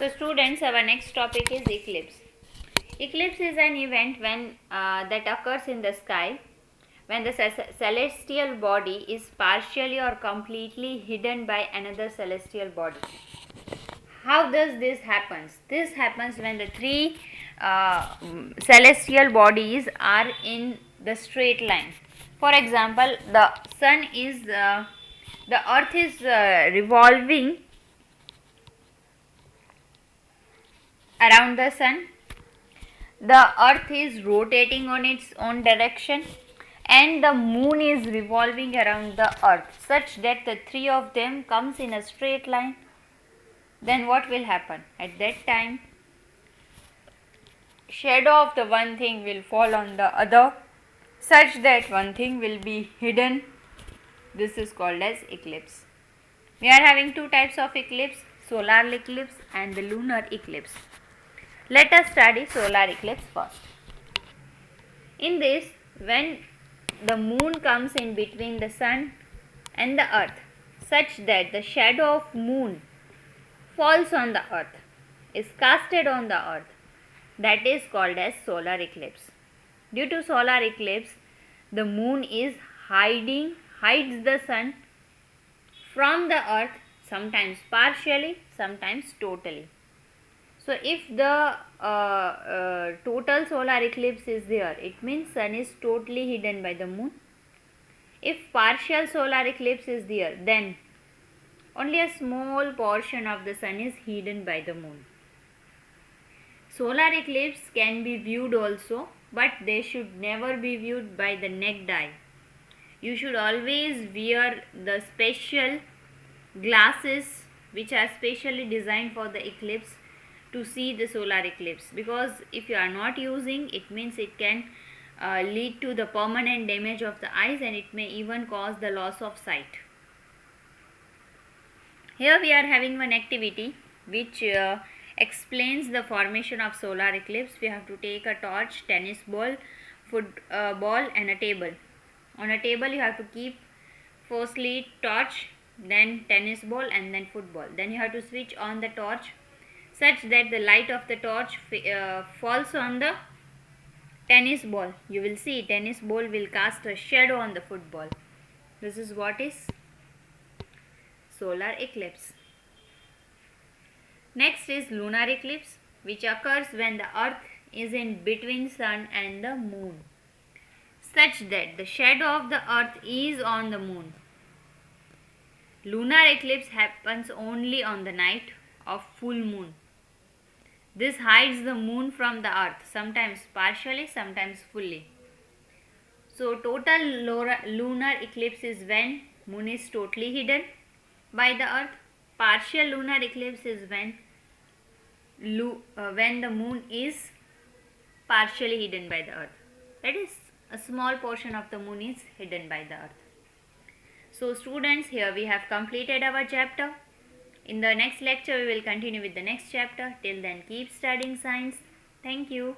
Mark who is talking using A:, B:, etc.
A: So students, our next topic is eclipse. Eclipse is an event when that occurs in the sky when the celestial body is partially or completely hidden by another celestial body. How does this happens? This happens when the three celestial bodies are in the straight line. For example, the sun is the earth is revolving around the sun. The earth is rotating on its own direction and the moon is revolving around the earth such that the three of them comes in a straight line. Then what will happen? At that time, shadow of the one thing will fall on the other such that one thing will be hidden. This is called as eclipse. We are having two types of eclipse, solar eclipse and the lunar eclipse. Let us study solar eclipse first. In this, when the moon comes in between the sun and the earth such that the shadow of moon falls on the earth, is casted on the earth, that is called as solar eclipse. Due to solar eclipse, the moon is hides the sun from the earth, sometimes partially, sometimes totally. So if the total solar eclipse is there, it means sun is totally hidden by the moon. If partial solar eclipse is there, then only a small portion of the sun is hidden by the moon. Solar eclipse can be viewed also, but they should never be viewed by the naked eye. You should always wear the special glasses which are specially designed for the eclipse to see the solar eclipse, because if you are not using, it means it can lead to the permanent damage of the eyes and it may even cause the loss of sight. Here we are having one activity which explains the formation of solar eclipse. We have to take a torch, tennis ball, football and a table. On a table you have to keep firstly torch, then tennis ball and then football. Then you have to switch on the torch such that the light of the torch falls on the tennis ball. You will see tennis ball will cast a shadow on the football. This is what is solar eclipse. Next is lunar eclipse, which occurs when the earth is in between sun and the moon such that the shadow of the earth is on the moon. Lunar eclipse happens only on the night of full moon. This hides the moon from the earth, sometimes partially, sometimes fully. So total lunar eclipse is when moon is totally hidden by the earth. Partial lunar eclipse is when the moon is partially hidden by the earth. That is, a small portion of the moon is hidden by the earth. So students, here we have completed our chapter. In the next lecture, we will continue with the next chapter. Till then, keep studying science. Thank you.